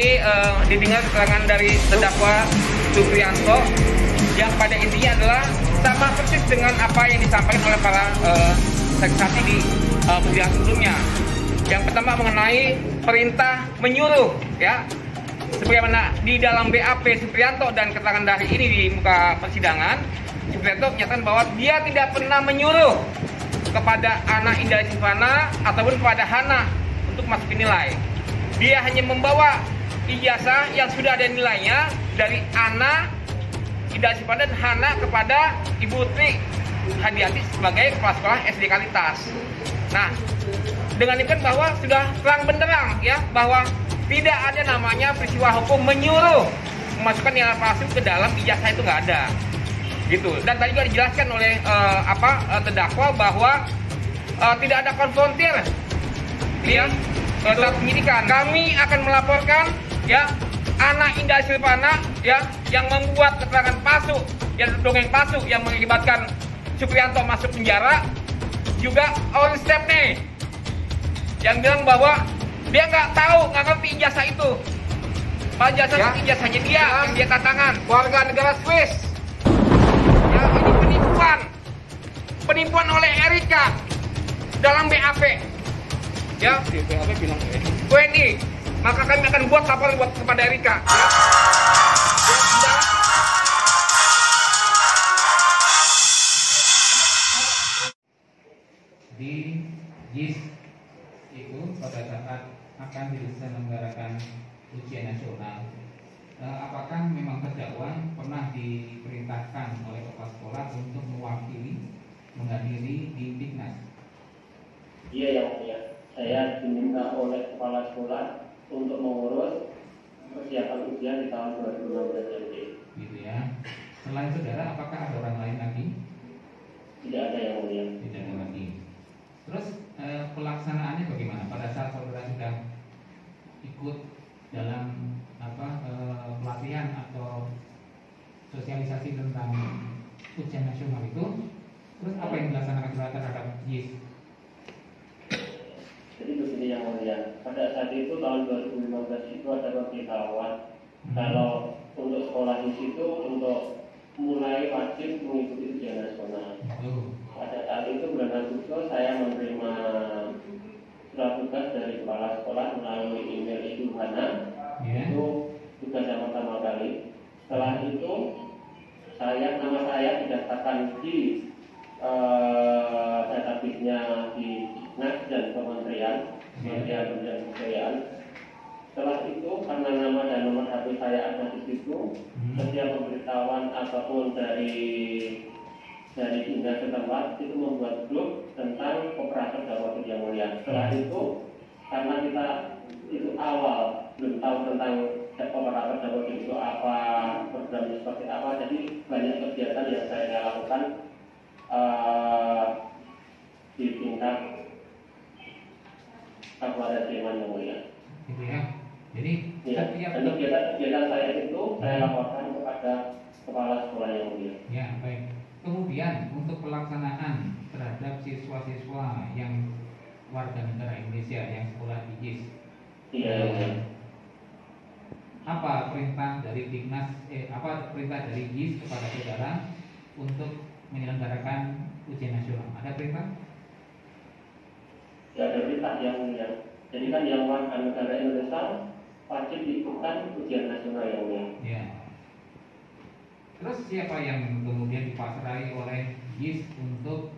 ini didengar keterangan dari terdakwa Supriyanto yang pada intinya adalah sama persis dengan apa yang disampaikan oleh para saksi di persidangan sebelumnya. Yang pertama mengenai perintah menyuruh, ya, sebagaimana di dalam BAP Supriyanto dan keterangan dari ini di muka persidangan, Supriyanto menyatakan bahwa dia tidak pernah menyuruh kepada anak Indah Lesivana ataupun kepada Hana untuk masukin nilai. Dia hanya membawa ijazah yang sudah ada nilainya dari Ana, Indah Lesivana dan Hana kepada Ibu Tri Hadiati sebagai kepala sekolah SD Kalitas. Nah, dengan itu bahwa sudah terang benderang, ya, bahwa tidak ada namanya peristiwa hukum menyuruh memasukkan nilai palsu ke dalam ijazah, itu nggak ada, gitu. Dan tadi juga dijelaskan oleh terdakwa bahwa tidak ada konfrontir, ya, saat penyidikan. Kami akan melaporkan, ya, anak Indah Lesivana, ya, yang membuat keterangan palsu, yang dongeng palsu yang mengakibatkan Supriyanto masuk penjara, juga Oli Stepney yang bilang bahwa dia nggak tahu, nggak ngerti ijazah itu. Ijazah, ya, ijazahnya dia yang dia tangan. Warga negara Swiss. Ya, ini penipuan oleh Erika dalam BAP. Ya, BAP bilang WNI. Maka kami akan buat lapor kepada Erika. Ya. Di JIS itu pada saat akan diselenggarakan ujian nasional, apakah memang terdakwa pernah diperintahkan oleh kepala sekolah untuk mewakili menghadiri di Dignas? Iya, yang mulia. Saya diminta oleh kepala sekolah untuk mengurus persiapan ujian di tahun 2016 ini. Gitu ya. Selain saudara, apakah ada orang lain lagi? Tidak ada, yang mulia. Tidak ada lagi. Terus pelaksanaannya bagaimana pada saat saudara sudah ikut dalam pelatihan atau sosialisasi tentang ujian nasional itu? Terus apa yang dilaksanakan saudara terhadap JIS? Jadi begini, yang mulia. Pada saat itu tahun 2015 itu ada pemberitahuan kalau untuk sekolah di situ untuk mulai wajib mengikuti ujian nasional. Pada saat itu bulan Agustus saya menerima surat tugas dari kepala sekolah melalui email Ibu Hana. Itu tugas yang pertama kali. Setelah itu nama saya didaftarkan di database-nya di Dignas dan Kementerian Kebudayaan. Setelah itu karena nama dan nomor HP saya ada di situ, setiap pemberitahuan ataupun dari dinas setempat itu membuat grup tentang operator dakwah yang mulia. Setelah itu karena kita itu awal belum tahu tentang operator dakwah itu apa, programnya seperti apa, jadi banyak kegiatan yang saya lakukan di tingkat Kabupaten Sleman yang mulia. Gitu ya. Jadi dan kegiatan saya itu saya laporkan kepada kepala sekolah yang mulia. Ya, baik. Kemudian untuk pelaksanaan terhadap siswa-siswa yang warga negara Indonesia yang sekolah di JIS, apa perintah dari Dignas, perintah dari JIS kepada saudara untuk menyelenggarakan ujian nasional? Ada perintah? Ya, ada perintah yang mulia. Jadi kan yang warga negara Indonesia wajib diikutkan ujian nasional yang mulia. Ya. Terus siapa yang kemudian dipasrai oleh JIS untuk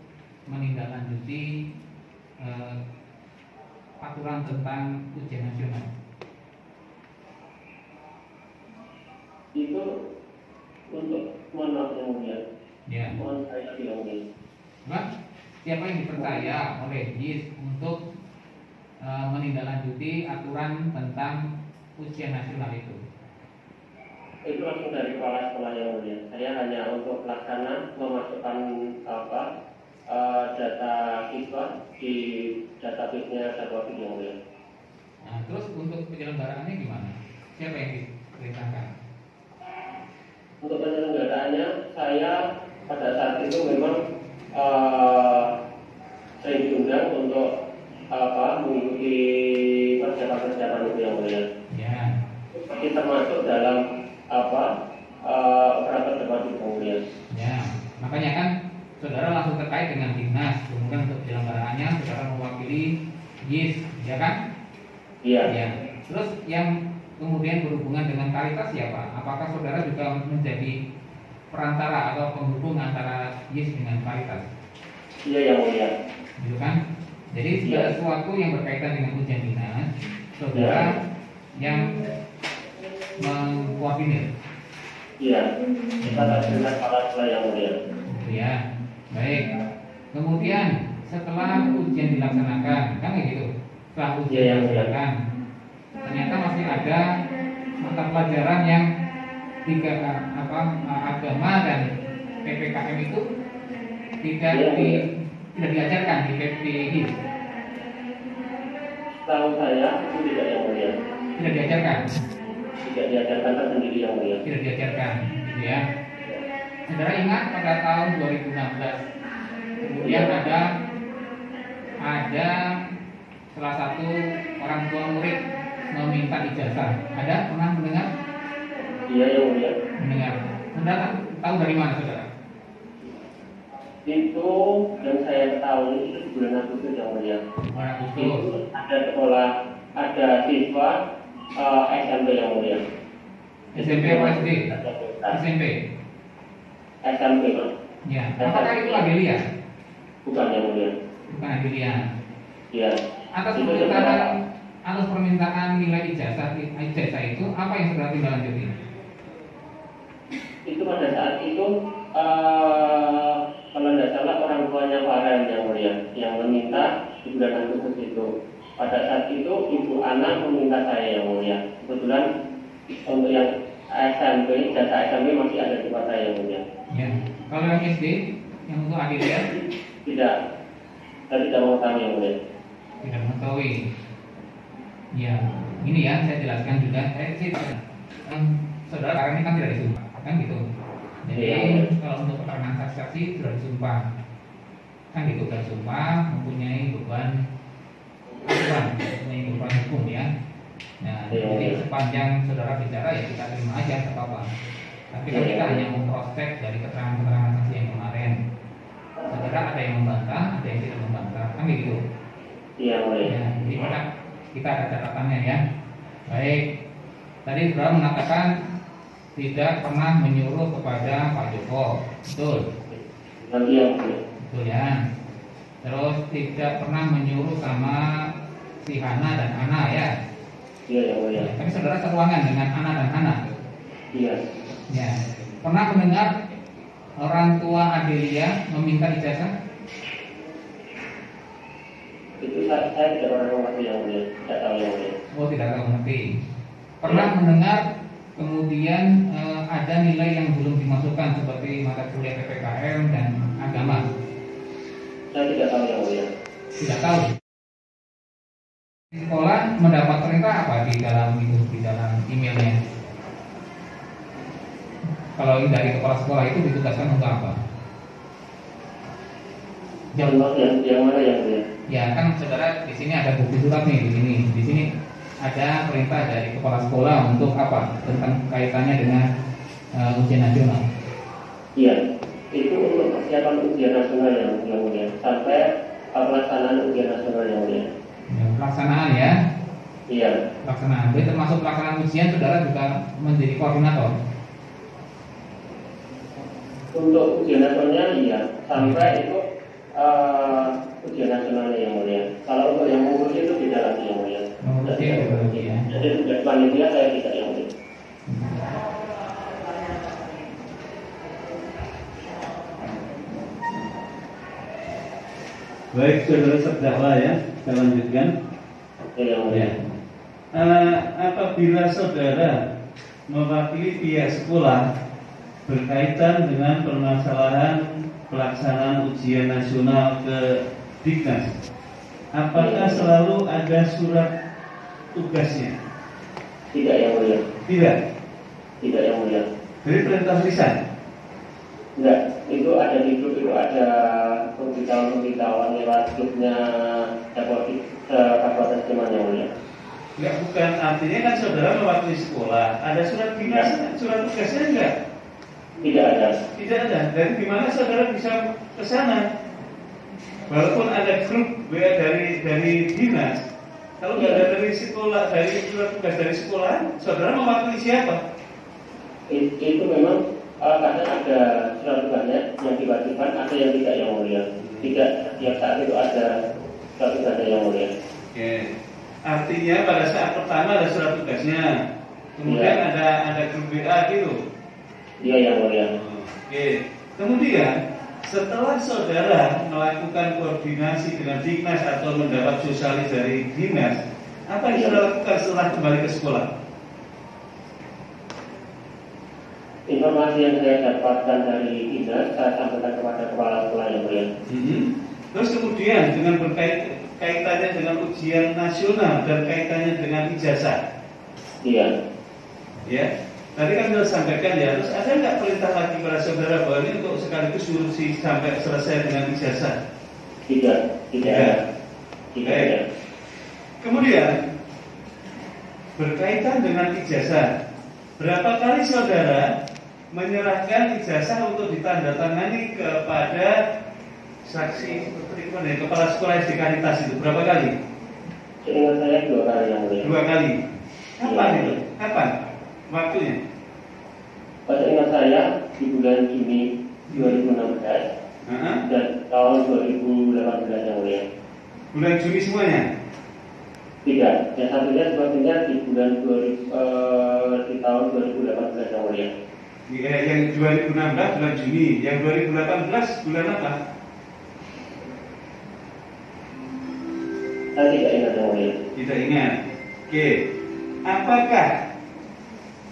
menindaklanjuti aturan tentang ujian nasional? Itu untuk menolak yang mulia. Ya. Mohon saya tidak mulia. Mbak, siapa yang dipercaya oleh JIS untuk menindaklanjuti aturan tentang ujian nasional itu? Itu langsung dari kepala sekolah yang mulia. Saya hanya untuk pelaksana memasukkan data siswa di database-nya dakwah yang mulia. Nah, terus untuk penyelenggaraannya gimana? Siapa yang diperintahkan? Untuk penyelenggaraannya saya pada saat itu memang saya diundang untuk mengikuti persiapan itu yang mulia. Ya. masih termasuk dalam operator dapat dipanggil. Ya, makanya kan saudara langsung terkait dengan dinas, kemudian untuk penyelenggaraannya saudara mewakili YIS, ya kan? Iya. Ya. Terus yang kemudian berhubungan dengan Caritas siapa? Apakah saudara juga menjadi perantara atau penghubung antara YIS dengan Caritas? Iya yang mulia. Gitu kan? Jadi segala sesuatu yang berkaitan dengan ujian dinas, saudara yang mengkoordinir. Iya. Kita dengan para yang mulia. Ya, baik. Kemudian setelah ujian dilaksanakan, kan kayak gitu. Setelah ujian dilaksanakan, ternyata masih ada mata pelajaran yang agama dan PPKM itu tidak diajarkan di PPI. Tahu saya itu tidak yang mulia. Tidak diajarkan. Tidak diajarkan tersendiri yang mulia. Tidak diajarkan, gitu ya. Saudara ingat pada tahun 2016, kemudian ada salah satu orang tua murid meminta ijazah. Ada pernah mendengar? Iya yang mulia. Mendengar. Saudara tahu dari mana saudara? Itu yang saya ketahui itu bulan Agustus yang mulia. Bulan Agustus. Itu ada sekolah, ada siswa SMP yang mulia. SMP apa SD? SMP. SMP Mas. Ya. Apakah itu Adelia? Bukan yang mulia. Bukan Adelia. Iya. Atas permintaan nilai ijazah itu apa yang saudara tindak lanjuti? Itu pada saat itu kalau tidak salah orang tuanya Farel yang mulia yang meminta di bulan Agustus itu. Pada saat itu ibu anak meminta saya yang mulia. Kebetulan untuk yang SMP, jasa SMP masih ada di tempat saya yang mulia. Ya. Kalau yang SD, yang untuk Adelia? Tidak. Saya tidak mengetahui yang mulia. Tidak mengetahui. Ya, ini ya saya jelaskan juga. Saudara karena ini kan tidak disumpah, kan gitu. Jadi kalau untuk keterangan saksi sudah disumpah, kan gitu, sudah disumpah, mempunyai beban hukum ya. Nah, jadi sepanjang saudara bicara ya kita terima aja, tidak apa-apa. Tapi kan kita hanya memproses dari keterangan saksi yang kemarin. Saudara ada yang membantah, ada yang tidak membantah, kan gitu. Iya, boleh. Ya, jadi kita ada catatannya ya. Baik. Tadi saudara mengatakan tidak pernah menyuruh kepada Pak Joko, betul? Iya, betul ya. Terus tidak pernah menyuruh sama si Hana dan Ana ya. Iya, yang mulia. Tapi saudara seruangan dengan Ana dan Hana. Iya. Ya. Pernah mendengar orang tua Adelia meminta ijazah? Itu saya tidak pernah mengerti yang mulia. Tidak tahu yang mulia. Oh, tidak tahu mengerti. Pernah mendengar kemudian ada nilai yang belum dimasukkan seperti mata kuliah PPKM dan agama? Saya tidak tahu yang mulia. Tidak tahu. Di sekolah mendapat perintah apa di dalam emailnya? Kalau dari kepala sekolah itu ditugaskan untuk apa? Yang mana yang mulia? Ya kan saudara di sini ada bukti surat nih di sini ada perintah dari kepala sekolah untuk apa? Tentang kaitannya dengan ujian nasional. Iya, itu untuk persiapan ujian nasional yang mulia sampai pelaksanaan ujian nasional yang mulia. Ya, pelaksanaan ya? Iya. Pelaksanaan. Jadi termasuk pelaksanaan ujian saudara juga menjadi koordinator. Untuk ujian nasionalnya iya, sampai itu ujian nasionalnya yang mulia. Kalau untuk yang menguji itu tidak lagi yang mulia. Ya. Jadi sudah panitia saya tidak yang mulia. Baik, saudara terdakwa ya, kita lanjutkan. Yang mulia. Apabila saudara mewakili pihak sekolah berkaitan dengan permasalahan pelaksanaan ujian nasional ke Diknas, apakah selalu ada surat tugasnya? Tidak yang mulia. Tidak. Tidak yang mulia. Jadi perintah lisan? Enggak. Itu ada di grup, itu ada pemberitahuan lewat grupnya Kabupaten Sleman yang mulia. Enggak, bukan. Artinya kan saudara mewakili sekolah. Ada surat dinas, surat tugasnya enggak? Tidak ada. Tidak ada. Dari gimana saudara bisa ke sana? Walaupun ada grup WA dari dinas, kalau nggak ada dari sekolah, dari surat tugas dari sekolah, saudara mewakili siapa? Itu memang kadang ada surat tugasnya yang diwajibkan, ada yang tidak, yang mulia. Tidak setiap saat itu ada surat tugasnya yang mulia. Oke. Artinya pada saat pertama ada surat tugasnya, kemudian ada grup WA gitu. Iya, yang mulia. Oke. Kemudian setelah saudara melakukan koordinasi dengan Dignas atau mendapat sosialis dari dinas, apa yang saudara lakukan setelah kembali ke sekolah? Informasi yang saya dapatkan dari dinas saya sampaikan kepada kepala sekolah yang mulia. Terus kemudian dengan kaitannya dengan ujian nasional dan kaitannya dengan ijazah. Iya. Ya. Tadi kan sudah sampaikan ya. Terus ada nggak perintah lagi pada saudara bahwa ini untuk sekaligus solusi sampai selesai dengan ijazah? Tidak ada. Tidak ada. Kemudian berkaitan dengan ijazah, berapa kali saudara menyerahkan ijazah untuk ditandatangani kepada saksi kepala sekolah SD Karitas itu berapa kali? Seingat saya 2 kali yang mulia. 2 kali. Kapan Ya. itu? Kapan? Waktunya? Seingat saya di bulan Juni 2016 dan tahun 2018 yang mulia. Bulan Juni semuanya? Tidak. Yang satunya sepertinya di tahun 2018 yang mulia. Yang 2016 bulan Juni, yang 2018 bulan apa? Saya tidak ingat yang mulia. Tidak ingat. Oke. Apakah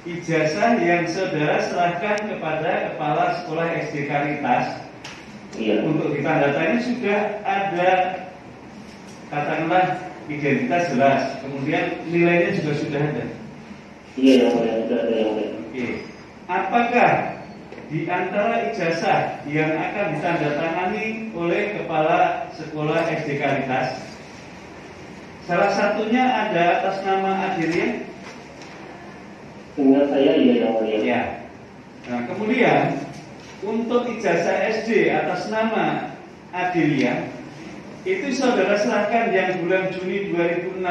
ijazah yang saudara serahkan kepada kepala sekolah SD Karitas untuk ditandatangani sudah ada, katakanlah, identitas jelas, kemudian nilainya juga sudah ada? Iya yang mulia, sudah ada yang mulia. Oke. Apakah di antara ijazah yang akan ditandatangani oleh kepala sekolah SD Karitas, salah satunya ada atas nama Adelia? Ingat saya iya yang mulia. Ya. Nah, kemudian untuk ijazah SD atas nama Adelia itu saudara serahkan yang bulan Juni 2016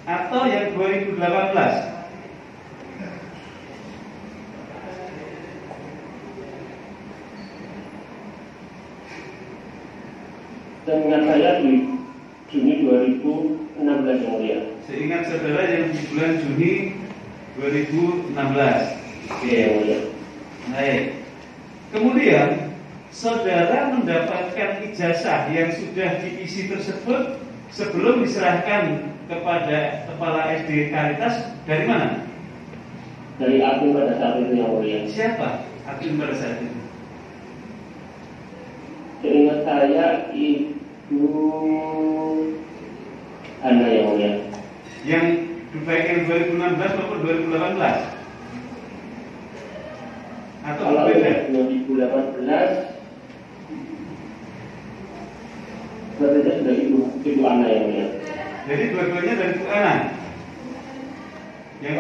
atau yang 2018? Seingat saya di Juni 2016 yang mulia. Seingat saudara yang di bulan Juni 2016. Iya yang mulia. Baik. Kemudian saudara mendapatkan ijazah yang sudah diisi tersebut sebelum diserahkan kepada kepala SD Karitas dari mana? Dari admin pada saat itu yang mulia. Siapa admin pada saat itu? Seingat saya Ibu Ana yang mulia. Yang baik yang 2016 maupun 2018? Atau Kalau berbeda? 2018 berbeda sudah Ibu Ana yang mulia. Jadi dua-duanya dari Bu Ana. Yang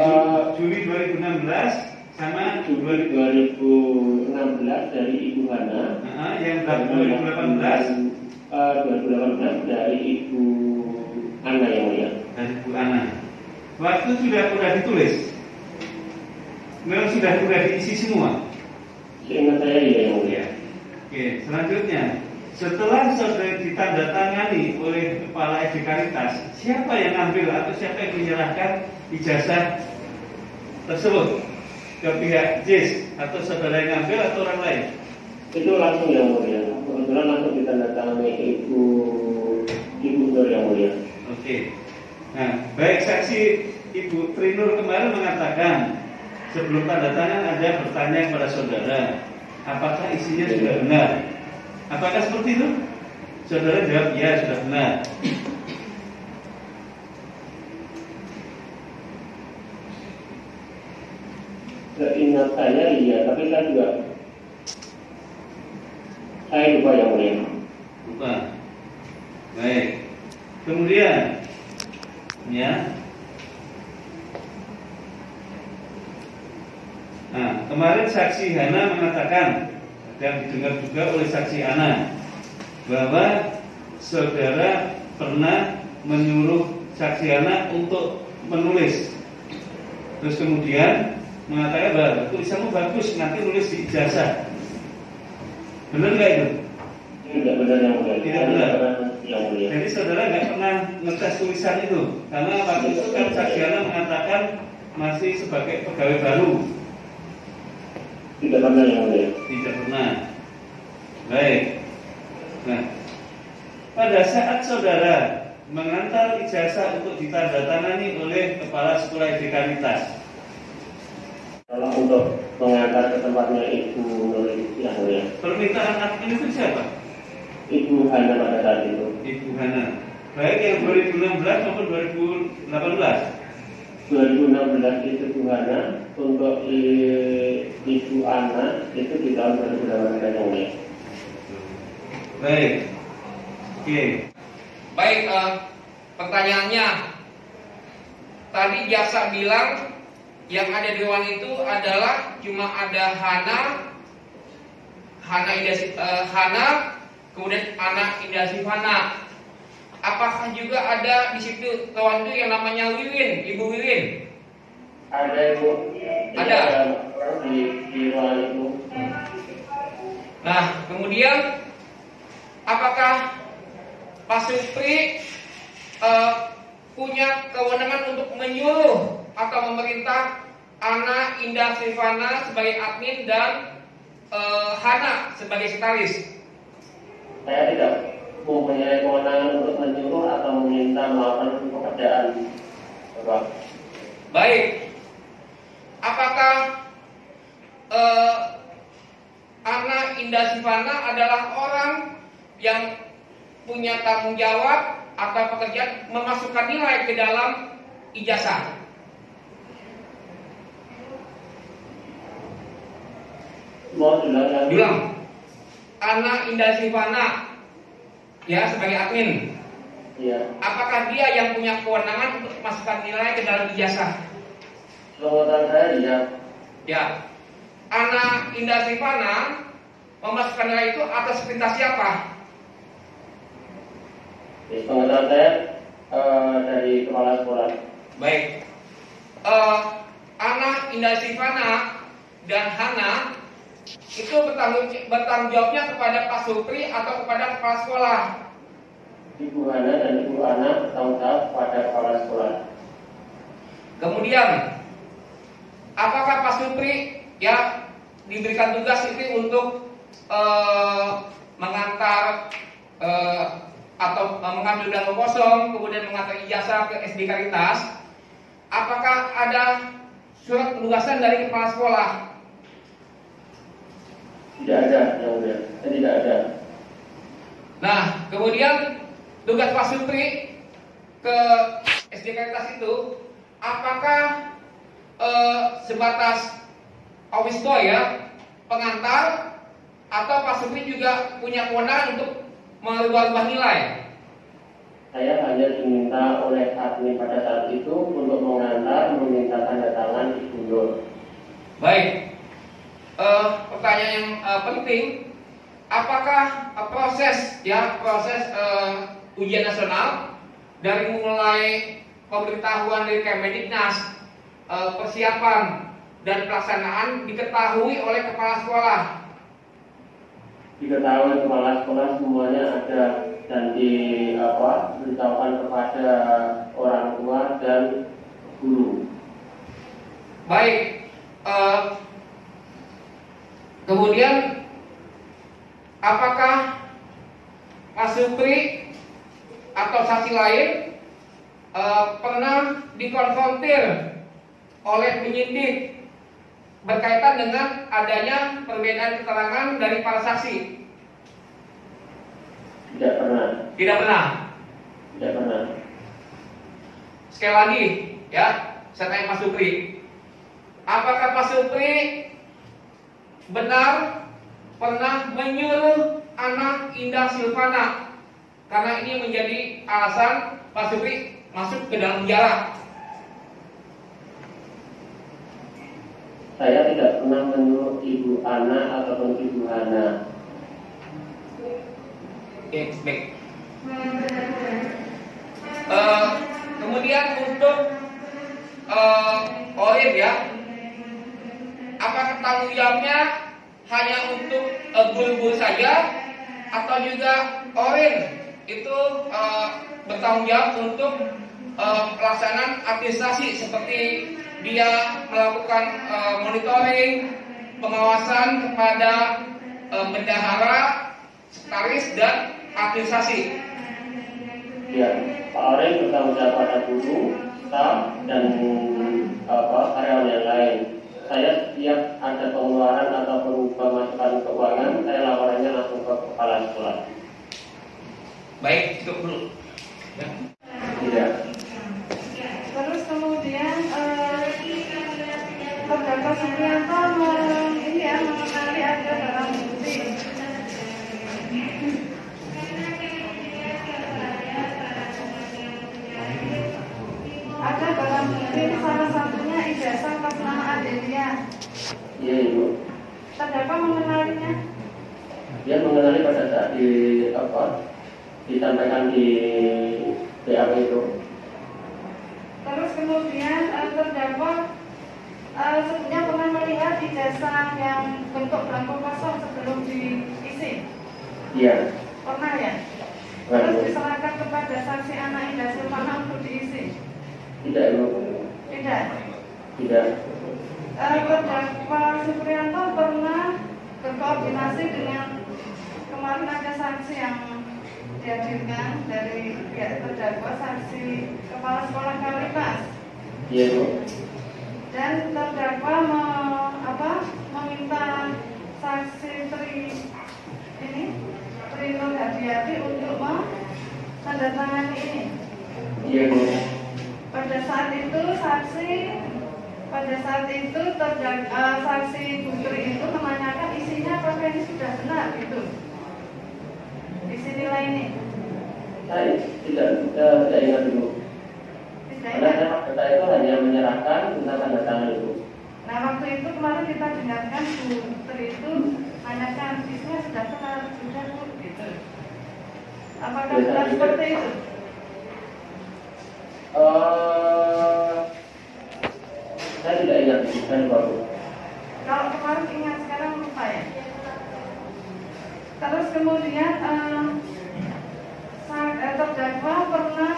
Juli 2016 sama Juli 2016 dari Ibu Hana. Yang 2018 2018 dari Ibu Ana yang mulia. dari Bu Ana. Waktu sudah ditulis. Memang sudah diisi semua. Seingat saya iya yang mulia. Oke, selanjutnya setelah saudara ditandatangani oleh kepala SD Karitas, siapa yang ambil atau siapa yang menyerahkan ijazah tersebut ke pihak JIS, atau saudara yang ambil atau orang lain? Itu langsung yang mulia. Kebetulan langsung ditandatangani Ibu Nur yang mulia. Oke. Nah, baik saksi Ibu Trinur kemarin mengatakan sebelum tanda tangan ada bertanya kepada saudara, apakah isinya sudah benar? Apakah seperti itu? Saudara jawab, ya sudah benar. Seingat saya iya, tapi saya juga lupa yang mulia. Lupa. Baik. Kemudian, ya, Nah, kemarin saksi Hana mengatakan dan didengar juga oleh saksi Ana bahwa saudara pernah menyuruh saksi Hana untuk menulis. Terus kemudian mengatakan bahwa tulisanmu bagus, nanti nulis di ijazah. Benar nggak itu? Tidak benar yang mulia. Tidak benar. Yang mulia. Jadi saudara nggak pernah ngetes tulisan itu, karena waktu itu kan saksi Hana mengatakan masih sebagai pegawai baru. Tidak pernah yang mulia. Tidak pernah. Baik. Nah, pada saat saudara mengantar ijazah untuk ditandatangani oleh kepala sekolah edukaritas, Kalau untuk mengantar ke tempatnya Ibu Nurul yang mulia. permintaan admin itu siapa? Ibu Hana pada saat itu. Ibu Hana. Baik yang 2016 maupun 2018. 2016 itu Bu Hana, untuk Ibu Ana itu di tahun 2018 yang mulia. Baik. Oke. Baik, pertanyaannya tadi jaksa bilang yang ada di ruangan itu adalah cuma ada Hana, kemudian anak Indah Sifana. Apakah juga ada di situ ruangan itu yang namanya Wiwin, Ibu Wiwin? Ada Ibu. Ada. Di ruangan itu. Nah, kemudian apakah Pak Supri punya kewenangan untuk menyuruh atau memerintah Ana Indah Sifana sebagai admin dan Hana sebagai sekretaris? Saya tidak mempunyai kewenangan untuk menyuruh atau meminta melakukan pekerjaan. Bapak. Baik. Apakah Ana Indah Sifana adalah orang yang punya tanggung jawab atau pekerjaan memasukkan nilai ke dalam ijazah? Mohon Bilang Ana Indah Sifana ya sebagai admin. Iya. Apakah dia yang punya kewenangan untuk memasukkan nilai ke dalam ijazah? Penguatan saya iya. Ya. Ana Indah Sifana memasukkan nilai itu atas perintah siapa? Penguatan saya dari kepala sekolah. Baik. Ana Indah Sifana dan Hana itu bertanggung jawabnya kepada Pak Supri atau kepada kepala sekolah? Ibu Hana dan Ibu Ana bertanggung jawab kepada kepala sekolah. Kemudian, apakah Pak Supri ya diberikan tugas itu untuk mengantar atau mengambil belangko kosong, kemudian mengantar ijazah ke SD Karitas? Apakah ada surat penugasan dari kepala sekolah? Tidak ada, yang mulia. Tidak ada. Nah, kemudian tugas Pak Supri ke SD Karitas itu apakah sebatas office boy ya, pengantar, atau Pak Supri juga punya kewenangan untuk merubah nilai? Saya hanya diminta oleh admin pada saat itu untuk mengantar, meminta tanda tangan Ibu Nur. Baik. Pertanyaan yang penting, apakah proses ujian nasional dari mulai pemberitahuan dari Kemendiknas, persiapan dan pelaksanaan diketahui oleh kepala sekolah? Diketahui kepala sekolah semuanya ada dan diberitahukan kepada orang tua dan guru. Baik. Kemudian apakah Pak Supri atau saksi lain pernah dikonfrontir oleh penyidik berkaitan dengan adanya perbedaan keterangan dari para saksi? Tidak pernah. Tidak pernah. Tidak pernah. Sekali lagi ya, saya tanya Pak Supri, apakah Pak Supri benar pernah menyuruh anak Indah Silvana? Karena ini menjadi alasan Pak Supri masuk ke dalam penjara. Saya tidak pernah pernah menyuruh Ibu Ana ataupun Ibu Hana. Baik. Kemudian untuk OIM ya, apakah tanggung jawabnya hanya untuk guru-guru saja atau juga OIM itu bertanggung jawab untuk pelaksanaan administrasi seperti dia melakukan monitoring, pengawasan kepada bendahara, sekretaris dan administrasi. Ya, Pak Oren bertanggung jawab pada guru, staf dan karyawan yang lain. Saya setiap ada pengeluaran ataupun pemasukan keuangan, saya laporannya langsung ke kepala sekolah. Baik, cukup dulu. Ya. Tidak. Terus kemudian terdakwa Supriyanto mengenali ada barang bukti. Ada barang bukti, salah satunya ijazah atas nama Adelia. Iya, Ibu. Terdakwa mengenalinya. Dia mengenali pada saat disampaikan di BAP itu. Terus kemudian terdakwa sebelumnya pernah melihat ijazah yang bentuk belangko kosong sebelum diisi. Iya. Pernah ya? Pernah. Terus diserahkan kepada saksi anak Indah Silvana untuk diisi. Tidak, Ibu. Tidak. Tidak. Terdakwa Supriyanto pernah berkoordinasi dengan, kemarin ada saksi yang dihadirkan dari pihak terdakwa, saksi kepala sekolah Kalipas. Iya, Bu. Dan terdakwa meminta saksi Tri Nur Hadiati untuk menandatangani ini. Iya, Bu. Pada saat itu saksi Putri itu menanyakan isinya apakah ini sudah benar gitu. Isi nilai ini. Saya tidak ingat dulu. Tidak Karena ingat. saya pada itu hanya menyerahkan tentang tanda tangan itu. Nah waktu itu kemarin kita dengarkan Bu Putri itu menanyakan isinya sudah benar, sudah Bu gitu. Apakah benar seperti itu? Saya tidak ingat, saya lupa, Bu. Kalau kemarin ingat, sekarang lupa ya. Terus kemudian terdakwa pernah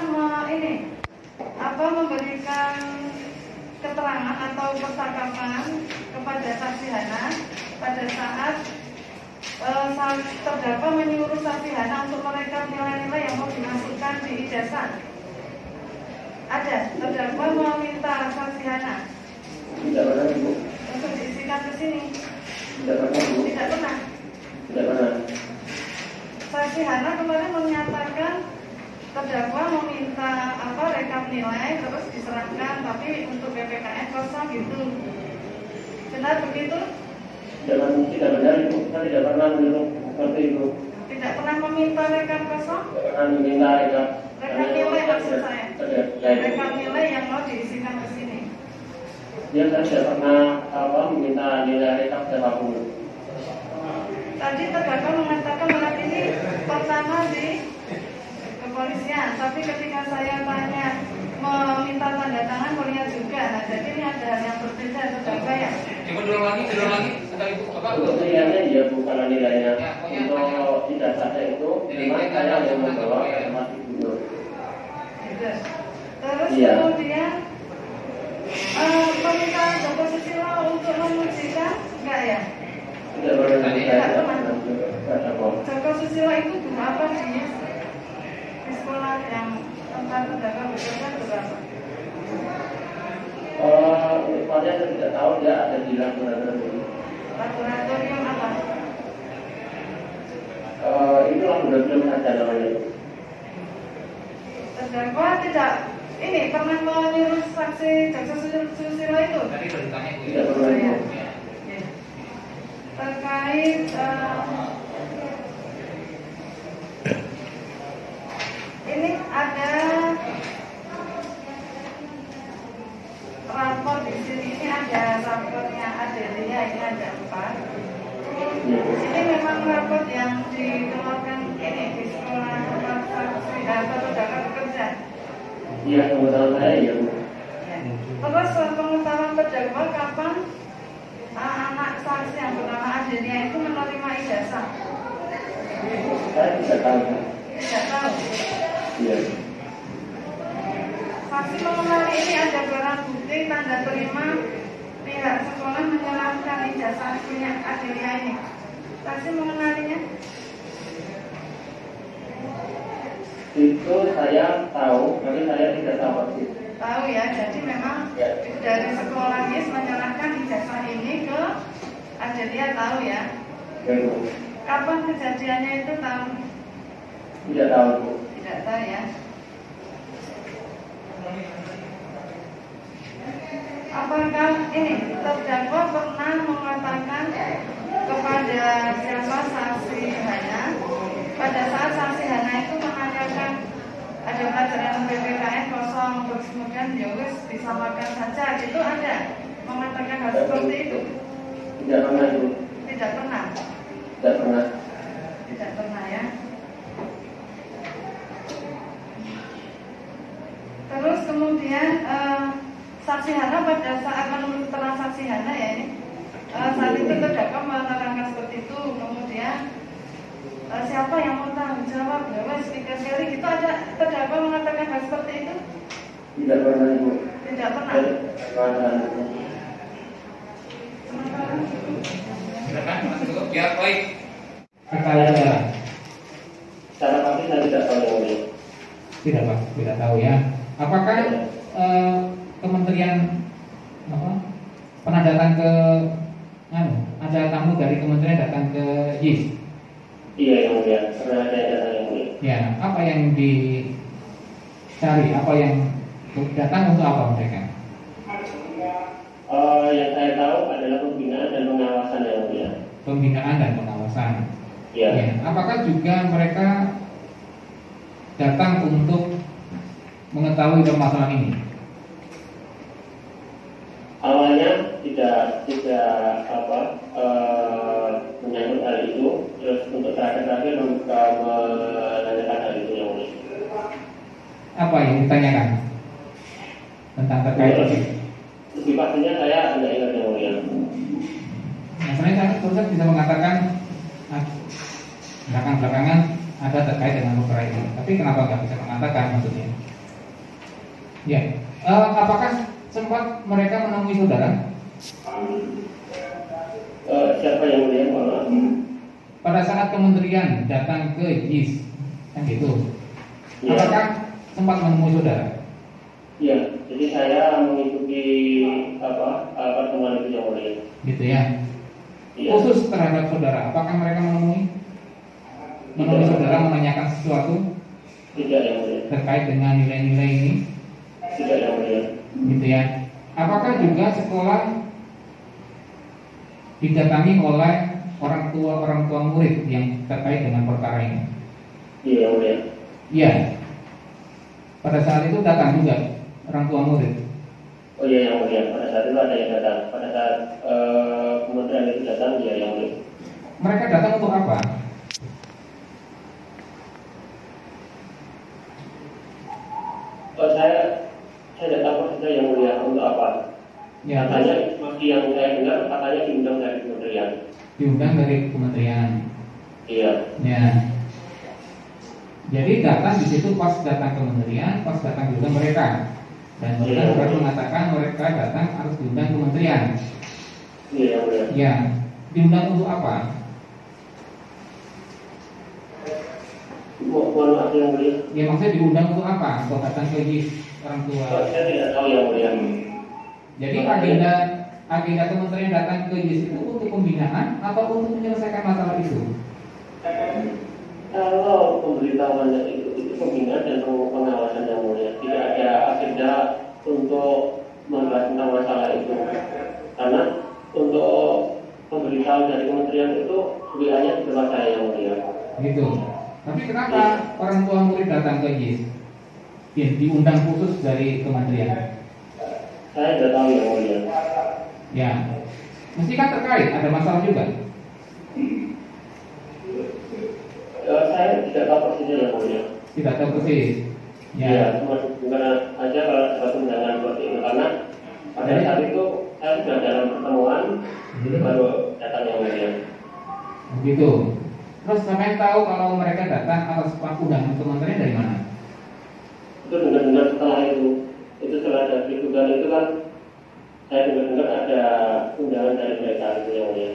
memberikan keterangan atau percakapan kepada saksi Hana pada saat terdakwa menyuruh saksi Hana untuk merekam nilai-nilai yang mau dimasukkan di ijazah. Ada, terdakwa meminta saksi Hana Tidak pernah, Bu. untuk diisikan ke sini. Tidak pernah, Bu. Tidak pernah. Tidak pernah. Saksi Hana kemarin menyatakan terdakwa meminta rekam nilai terus diserahkan, tapi untuk PPKN kosong gitu. Benar begitu? Tidak benar, Ibu. Saya tidak pernah menyuruh seperti itu. Tidak pernah meminta rekam kosong? Tidak pernah meminta rekam. Rekam nilai maksud saya. Rekam nilai yang mau diisikan ke sini. Dia tidak pernah meminta nilai rekam siapapun. Tadi terdakwa mengatakan bahwa ini pertama di kepolisian, tapi ketika saya tanya meminta tanda tangan melihat juga. Nah, jadi ini ada hal yang berbeda terdakwa ya. Coba dulu lagi. Sekali Bu, Untuk nilainya dia bukan nilainya. Untuk ijazahnya itu memang saya yang membawa ke tempat gubernur. Gitu. Terus Iya. kemudian permintaan Joko Susilo untuk mengujikan enggak ya? Tidak boleh Tidak pernah. ada kok. Joko Susilo itu guru apa di sekolah yang tempat terdakwa bekerja berapa? Soalnya saya tidak tahu dia ada di laboratorium. Laboratorium apa? Itu laboratorium saja namanya. Terdakwa tidak pernah menyuruh saksi Joko Susilo itu? Tadi sudah ditanya Bu. Tidak pernah. Iya. Bu. Ya. Terkait ini ada rapor di sini, ini ada rapornya Adelia, ini ada saja. Iya, sama-sama saya ya Bu. Ya. Terus pengetahuan terdakwa kapan anak saksi yang bernama Adenia itu menerima ijazah? Saya tidak tahu. Tidak tahu. Iya. Saksi mengenali ini ada barang bukti tanda terima pihak sekolah menyerahkan ijazah punya Adelia ini. Saksi mengenalinya? Itu saya tahu, tapi saya tidak tahu pasti. Tahu ya, jadi memang dari sekolah YIS menyerahkan ijazah ini ke Adelia, tahu ya? Ya Bu. Kapan kejadiannya itu tahu? Tidak tahu Bu. Tidak tahu ya. Apakah ini terdakwa pernah mengatakan kepada siapa saksi Hana pada saat saksi Hana itu menanyakan ada pelajaran PPKN kosong terus kemudian ya wis disamakan saja, itu ada mengatakan hal seperti itu? Tidak pernah Bu. Tidak pernah. Tidak pernah. Tidak pernah ya. Terus kemudian saksi Hana pada saat menurut keterangan saksi Hana ya ini saat itu terdakwa menerangkan seperti itu, kemudian siapa yang mau tanggung jawab ya wes sekali gitu, ada terdakwa mengatakan hal seperti itu? Tidak pernah Bu. Tidak pernah. Silakan Mas Teguh. Ya, baik. Kekala saudara. Secara pasti saya tidak tahu yang mulia. Tidak Pak, tidak tahu ya. Apakah kementerian pernah datang ke ada tamu dari kementerian datang ke YIS? Iya yang mulia, pernah ada yang mulia. Ya, apa yang dicari? Apa yang datang untuk apa mereka? Yang saya tahu adalah pembinaan dan pengawasan yang mulia. Pembinaan dan pengawasan. Iya. Ya. Apakah juga mereka datang untuk mengetahui permasalahan ini? Awalnya tidak menyangkut hal itu, terus untuk terakhir menanyakan hal itu yang mulia. Apa yang ditanyakan tentang terkait ini? Lebih pastinya saya tidak ingat yang mulia. Nah, sebenarnya saya bisa mengatakan belakangan ada terkait dengan perkara ini, tapi kenapa nggak bisa mengatakan maksudnya? Ya, apakah sempat mereka menemui saudara? Siapa yang mulia? Pada saat kementerian datang ke YIS, kan gitu. Ya. Apakah sempat menemui saudara? Iya, jadi saya mengikuti pertemuan itu yang mulia. Gitu ya. Iya. Khusus terhadap saudara, apakah mereka menemui saudara menanyakan sesuatu Tidak yang mulia. terkait dengan nilai-nilai ini? Tidak yang mulia. Gitu ya. Apakah juga sekolah didatangi oleh orang tua murid yang terkait dengan perkara ini? Iya yang mulia. Iya. Pada saat itu datang juga orang tua murid. Oh iya yang mulia. Pada saat itu ada yang datang. Pada saat kementerian itu datang, iya yang mulia. Mereka datang untuk apa? Saya tidak tahu saja yang mulia untuk apa. Ya, Katanya masih yang saya dengar katanya diundang dari kementerian. diundang dari kementerian. Iya. Ya. Jadi datang di situ pas datang kementerian, pas datang juga mereka. Dan mereka baru mengatakan mereka datang harus diundang kementerian. Iya yang mulia. Ya, diundang untuk apa? Mohon maaf yang mulia. Ya maksudnya diundang untuk apa? Untuk datang ke YIS orang tua. Saya tidak tahu yang mulia. Jadi agenda kementerian datang ke YIS itu untuk pembinaan atau untuk menyelesaikan masalah itu? Kalau pemberitahuannya itu pembinaan dan pengawasan yang mulia, tidak ada agenda untuk membahas tentang masalah itu. Karena untuk pemberitahuan dari kementerian itu WA-nya di tempat saya yang mulia. Gitu. Tapi kenapa orang tua murid datang ke YIS? Ya, diundang khusus dari kementerian. Saya tidak tahu yang mulia. Ya, mesti kan terkait, ada masalah juga. Saya tidak tahu persisnya yang mulia. Tidak tahu persis. Ya, cuma gimana aja kalau suatu undangan seperti itu, karena pada saat itu saya sudah dalam pertemuan baru datang yang mulia. Begitu. Terus sampai tahu kalau mereka datang atas undangan kementerian dari mana? Itu dengar-dengar setelah itu setelah ada kejutan itu kan saya dengar-dengar ada undangan dari mereka itu yang mulia.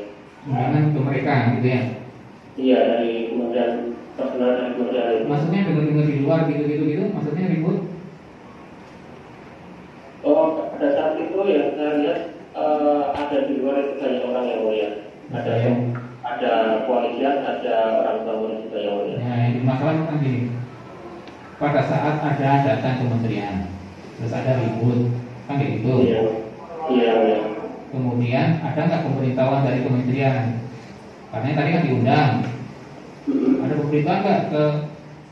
Undangan ke mereka gitu ya? Iya, dari kementerian personal dan kementerian itu. Maksudnya dengar-dengar di luar gitu? Maksudnya ribut? Oh, pada saat itu yang saya lihat ada di luar itu banyak orang yang mulia. Ada koalisian, ada orang tua murid juga yang mulia. Nah, ini masalah kan gini. Pada saat ada datang kementerian, terus ada ribut, kan kayak gitu. Iya. Kemudian ada nggak pemberitahuan dari kementerian? Karena tadi kan diundang. Ada pemberitahuan nggak ke?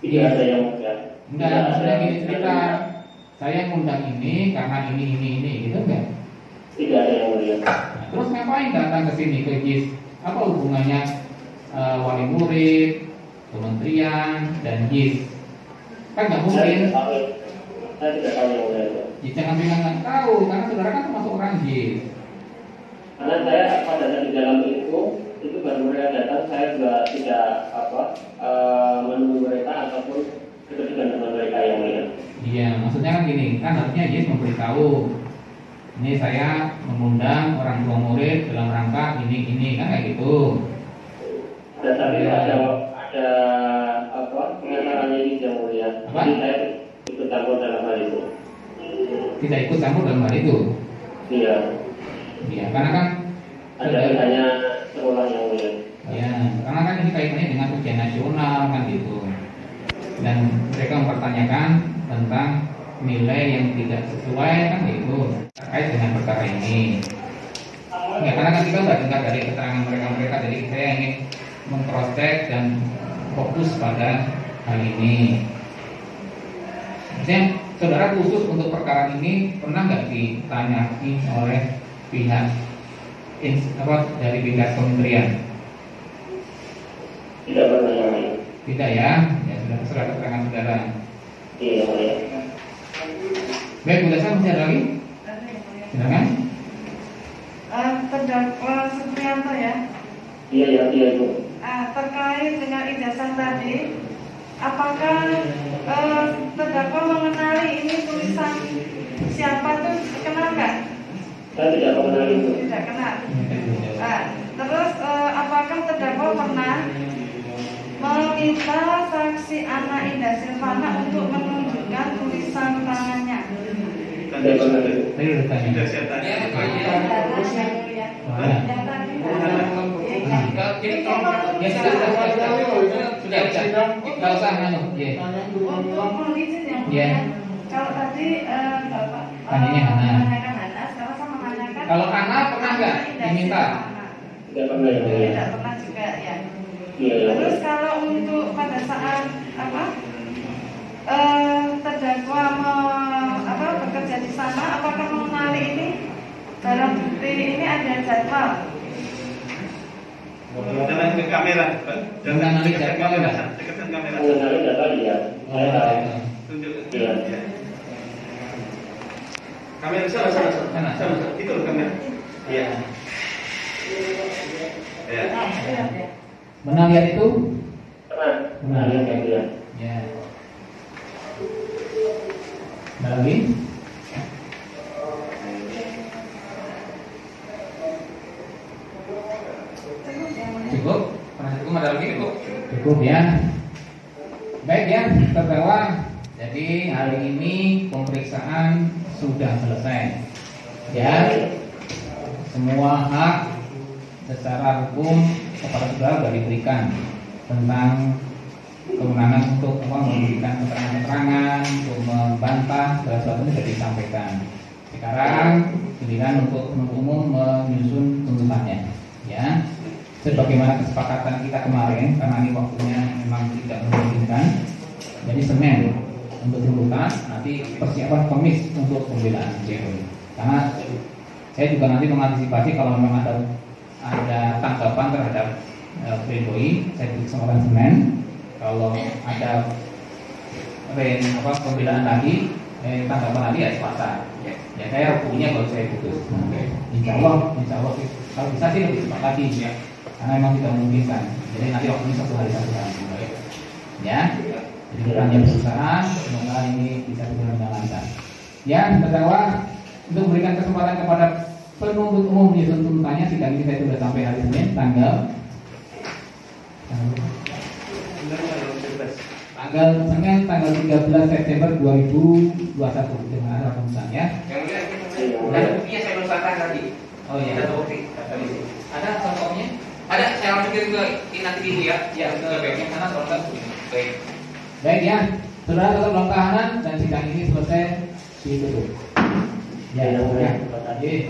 Tidak ada yang mulia. Enggak, maksudnya gini cerita. Saya ngundang ini karena ini, gitu enggak? Tidak ada yang mulia. Nah, terus ngapain datang ke sini ke JIS? Apa hubungannya wali murid, kementerian, dan JIS? Kan nggak mungkin. Saya tidak tahu yang mulia itu. Ya, jangan bilang nggak tahu, karena saudara kan termasuk orang JIS. Karena saya pada saat di dalam itu baru mereka datang, saya juga tidak menunggu mereka ataupun dekat dengan mereka yang mulia. Iya, maksudnya kan gini, kan harusnya JIS memberitahu. Ini saya mengundang orang tua murid dalam rangka ini, kan kayak gitu. Dan saat itu ada pengantarannya ini yang mulia. Jadi saya ikut campur dalam hal itu. Tidak ikut campur dalam hal itu. Iya. Iya, karena kan ada hanya sekolah yang mulia. Ya, karena kan ini kaitannya dengan ujian nasional kan gitu. Dan mereka mempertanyakan tentang nilai yang tidak sesuai kan gitu terkait dengan perkara ini. Ya, karena kan kita sudah dengar dari keterangan mereka, jadi saya ingin mengcross check dan fokus pada hal ini. Maksudnya, saudara khusus untuk perkara ini pernah nggak ditanyai oleh pihak dari pihak kementerian? Tidak pernah yang mulia. Tidak ya, ya sudah terserah keterangan saudara. Iya, mulia. Baik, Bu Dasa masih ada lagi? Silakan. Terdakwa Suprianto ya. Iya Ibu. Terkait dengan ijazah tadi, apakah terdakwa mengenali ini tulisan siapa tuh, kenal nggak? Saya tidak mengenali itu. Tidak kenal. Terus apakah terdakwa pernah meminta saksi Ana Indah Silvana untuk menunjukkan tulisan tangannya? Tidak pernah itu. Tadi udah tanya. Sudah saya tanya. Yang tadi. Jadi ya sudah. Nggak usah nanya. Untuk mengizin yang Iya. kalau tadi Bapak Tanyanya Hana. menanyakan Hana, sekarang saya menanyakan. Kalau Hana pernah nggak diminta? Tidak pernah yang mulia. Tidak pernah juga ya. Iya. Terus kalau untuk pada saat terdakwa bekerja di sana, apakah mengenali ini dalam bukti ini ada jadwal? Jangan ke kamera, Pak. Jangan nanti dekat jadwal, kamera. Pak. Dekatkan kamera. Mengenali data dia. Saya tahu. Tunjuk. Iya. Ya. Kamera sana. Itu loh kamera. Iya. Ya. Benar lihat itu? Pernah. Pernah yang mulia. Ya. Ada lagi? Cukup? Pernah cukup, ada lagi cukup? Cukup ya. Baik ya, terdakwa. Jadi hari ini pemeriksaan sudah selesai. Ya, semua hak secara hukum kepada saudara sudah diberikan tentang kewenangan untuk memberikan keterangan-keterangan, untuk membantah segala sesuatu sudah disampaikan. Sekarang giliran untuk penuntut umum menyusun tuntutannya. Ya, sebagaimana kesepakatan kita kemarin, karena ini waktunya memang tidak memungkinkan. Jadi Senin untuk tuntutan, nanti persiapan Kamis untuk pembelaan Jerry. Karena saya juga nanti mengantisipasi kalau memang ada tanggapan terhadap pledoi, saya beri kesempatan Senin. Kalau ada pembelaan lagi, tanggapan lagi ya Selasa. Ya saya punya kalau saya putus. Insya Allah kalau bisa sih lebih cepat lagi ya, karena memang tidak memungkinkan. Jadi nanti waktunya 1 hari 1 hari. Ya, jadi kita jam perusahaan, semoga ini bisa berjalan dengan lancar. Ya, terdakwa untuk memberikan kesempatan kepada penuntut umum menyusun tuntutannya. Sidang ini saya sudah sampai hari Senin tanggal Senin tanggal 13 September 2021 dengan ada tuntutan ya. Ada buktinya saya belum sampaikan tadi. Oh iya. Ada bukti. Ada contohnya? Ada, saya langsung kirim ke nanti ibu ya. Ya, baiknya mana soalnya. Baik ya, saudara tetap dalam tahanan dan sidang ini selesai ditutup. Ya, terima kasih.